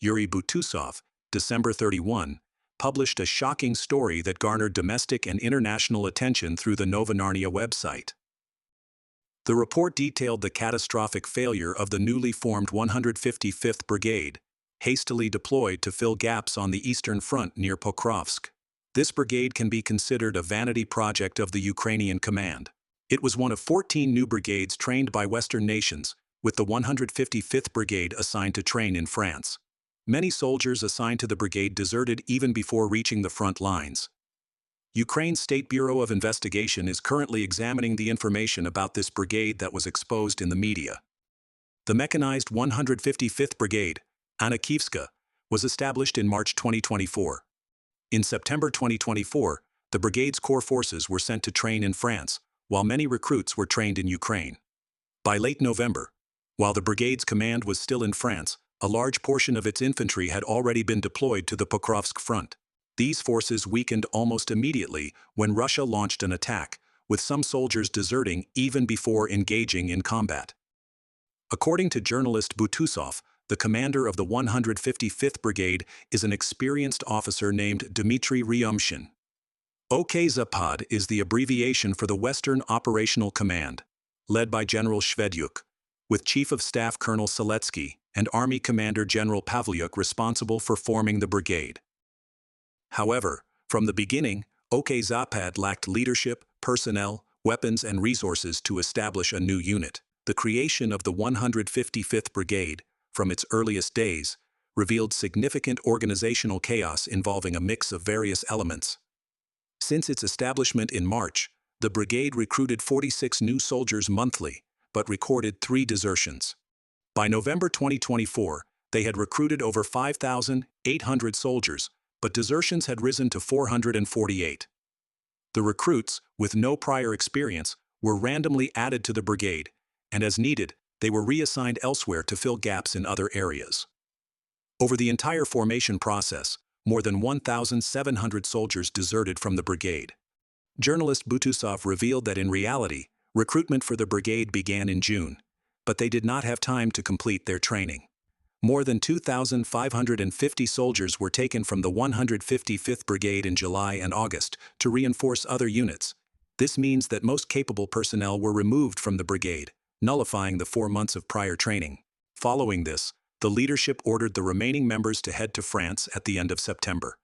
Yuri Butusov, December 31, published a shocking story that garnered domestic and international attention through the Novinarnia website. The report detailed the catastrophic failure of the newly formed 155th Brigade, hastily deployed to fill gaps on the Eastern Front near Pokrovsk. This brigade can be considered a vanity project of the Ukrainian command. It was one of 14 new brigades trained by Western nations, with the 155th Brigade assigned to train in France. Many soldiers assigned to the brigade deserted even before reaching the front lines. Ukraine's State Bureau of Investigation is currently examining the information about this brigade that was exposed in the media. The mechanized 155th Brigade, Anakivska, was established in March 2024. In September 2024, the brigade's core forces were sent to train in France, while many recruits were trained in Ukraine. By late November, while the brigade's command was still in France, a large portion of its infantry had already been deployed to the Pokrovsk front. These forces weakened almost immediately when Russia launched an attack, with some soldiers deserting even before engaging in combat. According to journalist Butusov, the commander of the 155th Brigade is an experienced officer named Dmitry Ryumshin. OK Zapad is the abbreviation for the Western Operational Command, led by General Shvedyuk, with Chief of Staff Colonel Seletsky and Army Commander General Pavlyuk responsible for forming the brigade. However, from the beginning, OK Zapad lacked leadership, personnel, weapons and resources to establish a new unit. The creation of the 155th Brigade, from its earliest days, revealed significant organizational chaos involving a mix of various elements. Since its establishment in March, the brigade recruited 46 new soldiers monthly, but recorded 3 desertions. By November 2024, they had recruited over 5,800 soldiers, but desertions had risen to 448. The recruits, with no prior experience, were randomly added to the brigade, and as needed, they were reassigned elsewhere to fill gaps in other areas. Over the entire formation process, more than 1,700 soldiers deserted from the brigade. Journalist Butusov revealed that in reality, recruitment for the brigade began in June, but they did not have time to complete their training. More than 2,550 soldiers were taken from the 155th Brigade in July and August to reinforce other units. This means that most capable personnel were removed from the brigade, nullifying the 4 months of prior training. Following this, the leadership ordered the remaining members to head to France at the end of September.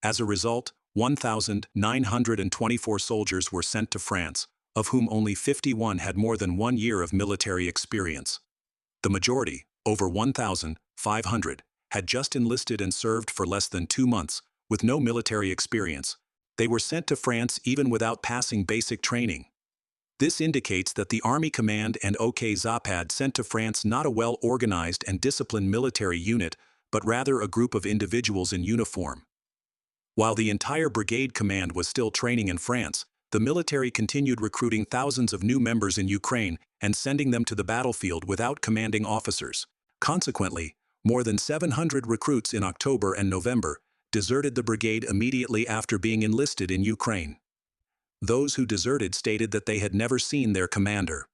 As a result, 1,924 soldiers were sent to France, of whom only 51 had more than 1 year of military experience. The majority, over 1,500, had just enlisted and served for less than 2 months, with no military experience. They were sent to France even without passing basic training. This indicates that the Army Command and OK Zapad sent to France not a well-organized and disciplined military unit, but rather a group of individuals in uniform. While the entire brigade command was still training in France, the military continued recruiting thousands of new members in Ukraine and sending them to the battlefield without commanding officers. Consequently, more than 700 recruits in October and November deserted the brigade immediately after being enlisted in Ukraine. Those who deserted stated that they had never seen their commander.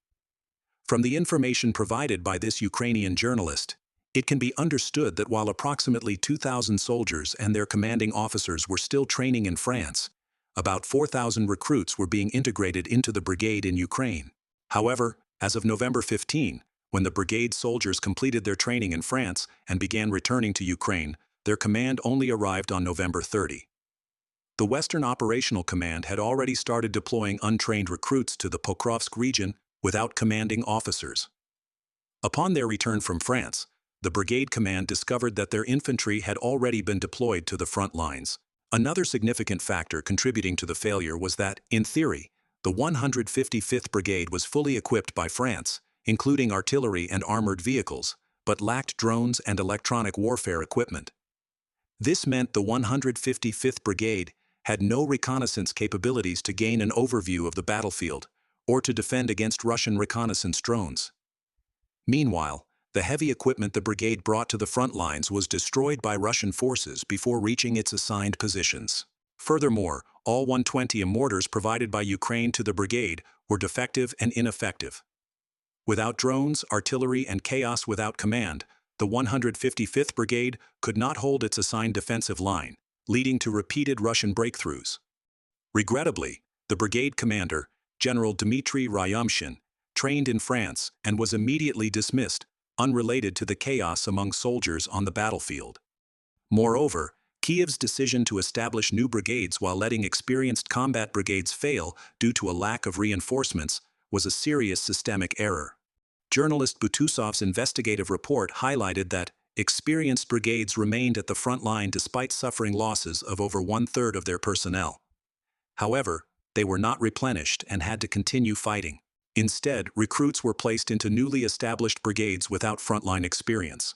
From the information provided by this Ukrainian journalist, it can be understood that while approximately 2,000 soldiers and their commanding officers were still training in France, about 4,000 recruits were being integrated into the brigade in Ukraine. However, as of November 15, when the brigade soldiers completed their training in France and began returning to Ukraine, their command only arrived on November 30. The Western Operational Command had already started deploying untrained recruits to the Pokrovsk region without commanding officers. Upon their return from France, the brigade command discovered that their infantry had already been deployed to the front lines. Another significant factor contributing to the failure was that, in theory, the 155th Brigade was fully equipped by France, including artillery and armored vehicles, but lacked drones and electronic warfare equipment. This meant the 155th Brigade had no reconnaissance capabilities to gain an overview of the battlefield or to defend against Russian reconnaissance drones. Meanwhile, the heavy equipment the brigade brought to the front lines was destroyed by Russian forces before reaching its assigned positions. Furthermore, all 120 mortars provided by Ukraine to the brigade were defective and ineffective. Without drones, artillery, and chaos without command, the the 155th Brigade could not hold its assigned defensive line, leading to repeated Russian breakthroughs. Regrettably, the brigade commander, General Dmitry Ryamshin, trained in France and was immediately dismissed, unrelated to the chaos among soldiers on the battlefield. Moreover, Kyiv's decision to establish new brigades while letting experienced combat brigades fail due to a lack of reinforcements was a serious systemic error. Journalist Butusov's investigative report highlighted that experienced brigades remained at the front line despite suffering losses of over one-third of their personnel. However, they were not replenished and had to continue fighting. Instead, recruits were placed into newly established brigades without frontline experience.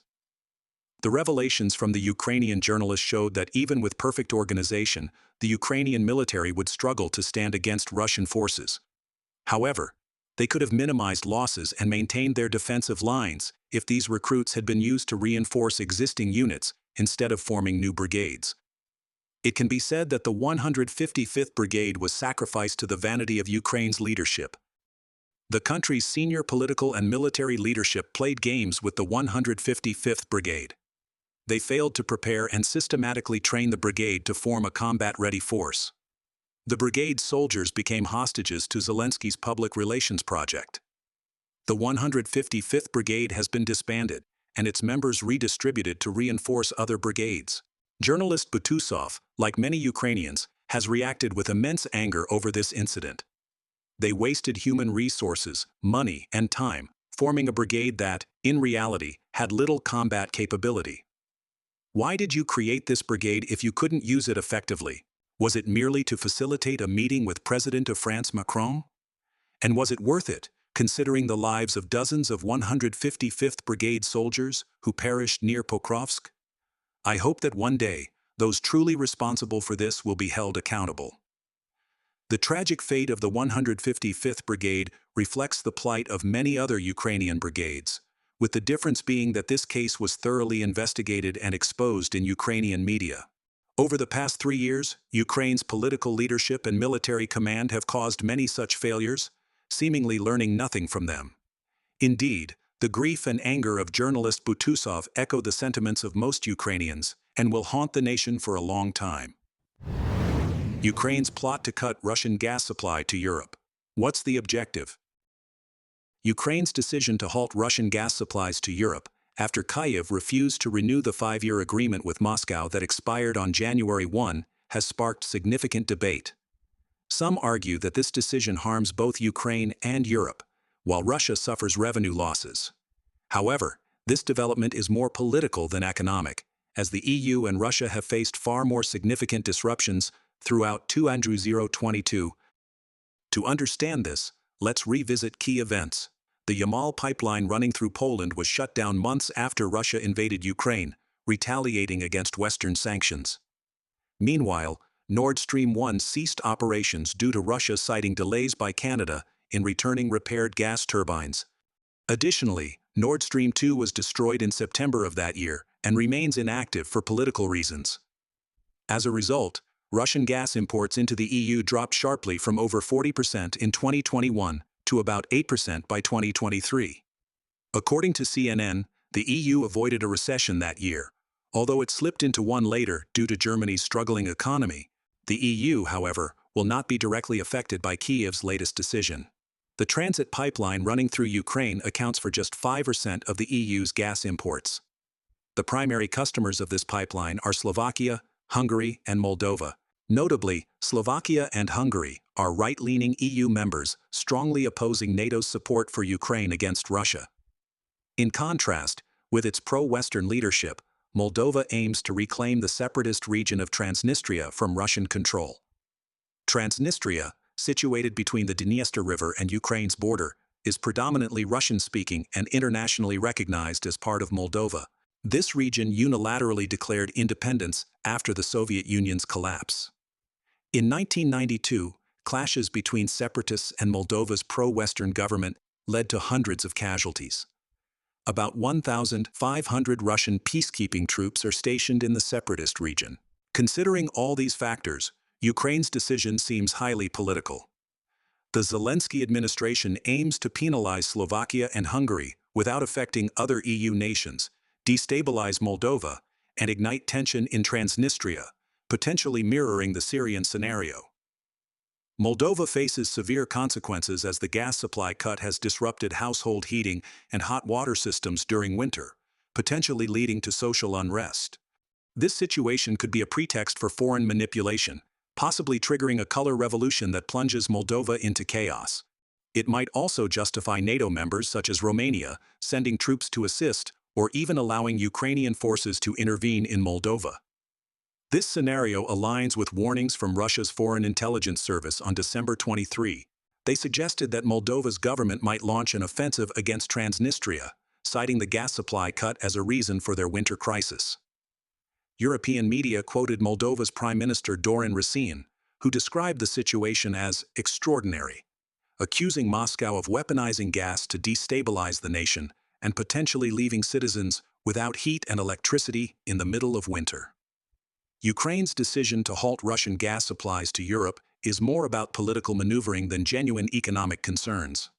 The revelations from the Ukrainian journalist showed that even with perfect organization, the Ukrainian military would struggle to stand against Russian forces. However, they could have minimized losses and maintained their defensive lines if these recruits had been used to reinforce existing units instead of forming new brigades. It can be said that the 155th Brigade was sacrificed to the vanity of Ukraine's leadership. The country's senior political and military leadership played games with the 155th Brigade. They failed to prepare and systematically train the brigade to form a combat-ready force. The brigade's soldiers became hostages to Zelensky's public relations project. The 155th Brigade has been disbanded, and its members redistributed to reinforce other brigades. Journalist Butusov, like many Ukrainians, has reacted with immense anger over this incident. They wasted human resources, money, and time, forming a brigade that, in reality, had little combat capability. Why did you create this brigade if you couldn't use it effectively? Was it merely to facilitate a meeting with President of France Macron? And was it worth it, considering the lives of dozens of 155th Brigade soldiers who perished near Pokrovsk? I hope that one day, those truly responsible for this will be held accountable. The tragic fate of the 155th Brigade reflects the plight of many other Ukrainian brigades, with the difference being that this case was thoroughly investigated and exposed in Ukrainian media. Over the past 3 years, Ukraine's political leadership and military command have caused many such failures, seemingly learning nothing from them. Indeed, the grief and anger of journalist Butusov echo the sentiments of most Ukrainians and will haunt the nation for a long time. Ukraine's plot to cut Russian gas supply to Europe. What's the objective? Ukraine's decision to halt Russian gas supplies to Europe after Kyiv refused to renew the 5-year agreement with Moscow that expired on January 1 has sparked significant debate. Some argue that this decision harms both Ukraine and Europe, while Russia suffers revenue losses. However, this development is more political than economic, as the EU and Russia have faced far more significant disruptions throughout 2022. To understand this, let's revisit key events. The Yamal pipeline running through Poland was shut down months after Russia invaded Ukraine, retaliating against Western sanctions. Meanwhile, Nord Stream 1 ceased operations due to Russia citing delays by Canada in returning repaired gas turbines. Additionally, Nord Stream 2 was destroyed in September of that year and remains inactive for political reasons. As a result, Russian gas imports into the EU dropped sharply from over 40% in 2021 to about 8% by 2023. According to CNN, the EU avoided a recession that year, although it slipped into one later due to Germany's struggling economy. The EU, however, will not be directly affected by Kyiv's latest decision. The transit pipeline running through Ukraine accounts for just 5% of the EU's gas imports. The primary customers of this pipeline are Slovakia, Hungary, and Moldova. Notably, Slovakia and Hungary are right-leaning EU members, strongly opposing NATO's support for Ukraine against Russia. In contrast, with its pro-Western leadership, Moldova aims to reclaim the separatist region of Transnistria from Russian control. Transnistria, situated between the Dniester River and Ukraine's border, is predominantly Russian-speaking and internationally recognized as part of Moldova. This region unilaterally declared independence after the Soviet Union's collapse. In 1992, clashes between separatists and Moldova's pro-Western government led to hundreds of casualties. About 1,500 Russian peacekeeping troops are stationed in the separatist region. Considering all these factors, Ukraine's decision seems highly political. The Zelensky administration aims to penalize Slovakia and Hungary without affecting other EU nations, destabilize Moldova, and ignite tension in Transnistria, potentially mirroring the Syrian scenario. Moldova faces severe consequences as the gas supply cut has disrupted household heating and hot water systems during winter, potentially leading to social unrest. This situation could be a pretext for foreign manipulation, possibly triggering a color revolution that plunges Moldova into chaos. It might also justify NATO members such as Romania sending troops to assist or even allowing Ukrainian forces to intervene in Moldova. This scenario aligns with warnings from Russia's Foreign Intelligence Service on December 23. They suggested that Moldova's government might launch an offensive against Transnistria, citing the gas supply cut as a reason for their winter crisis. European media quoted Moldova's Prime Minister Dorin Racine, who described the situation as extraordinary, accusing Moscow of weaponizing gas to destabilize the nation and potentially leaving citizens without heat and electricity in the middle of winter. Ukraine's decision to halt Russian gas supplies to Europe is more about political maneuvering than genuine economic concerns.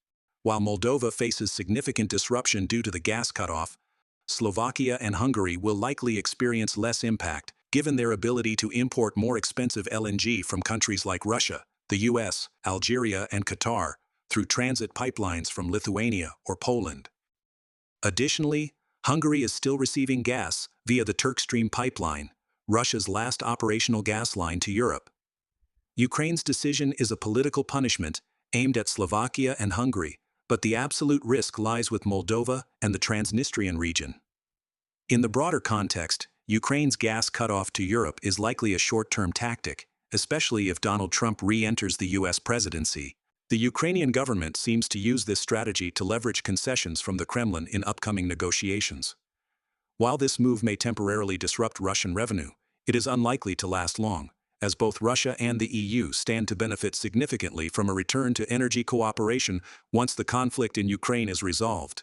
While Moldova faces significant disruption due to the gas cutoff, Slovakia and Hungary will likely experience less impact, given their ability to import more expensive LNG from countries like Russia, the US, Algeria, and Qatar, through transit pipelines from Lithuania or Poland. Additionally, Hungary is still receiving gas via the Turk Stream pipeline, Russia's last operational gas line to Europe. Ukraine's decision is a political punishment aimed at Slovakia and Hungary, but the absolute risk lies with Moldova and the Transnistrian region. In the broader context, Ukraine's gas cutoff to Europe is likely a short-term tactic, especially if Donald Trump re-enters the US presidency. The Ukrainian government seems to use this strategy to leverage concessions from the Kremlin in upcoming negotiations. While this move may temporarily disrupt Russian revenue, it is unlikely to last long, as both Russia and the EU stand to benefit significantly from a return to energy cooperation once the conflict in Ukraine is resolved.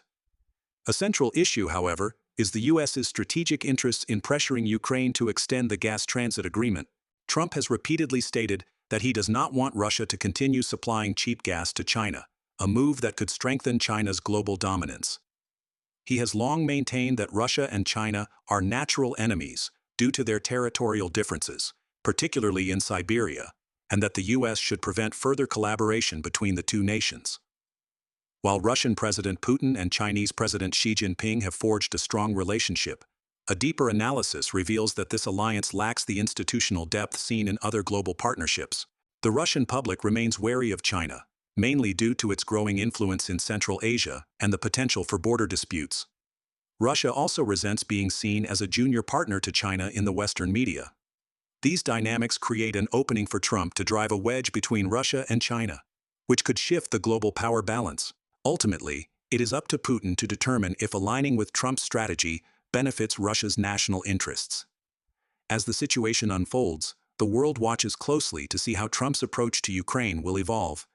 A central issue, however, is the US's strategic interests in pressuring Ukraine to extend the gas transit agreement. Trump has repeatedly stated that he does not want Russia to continue supplying cheap gas to China, a move that could strengthen China's global dominance. He has long maintained that Russia and China are natural enemies due to their territorial differences, particularly in Siberia, and that the US should prevent further collaboration between the two nations. While Russian President Putin and Chinese President Xi Jinping have forged a strong relationship, a deeper analysis reveals that this alliance lacks the institutional depth seen in other global partnerships. The Russian public remains wary of China, mainly due to its growing influence in Central Asia and the potential for border disputes. Russia also resents being seen as a junior partner to China in the Western media. These dynamics create an opening for Trump to drive a wedge between Russia and China, which could shift the global power balance. Ultimately, it is up to Putin to determine if aligning with Trump's strategy benefits Russia's national interests. As the situation unfolds, the world watches closely to see how Trump's approach to Ukraine will evolve,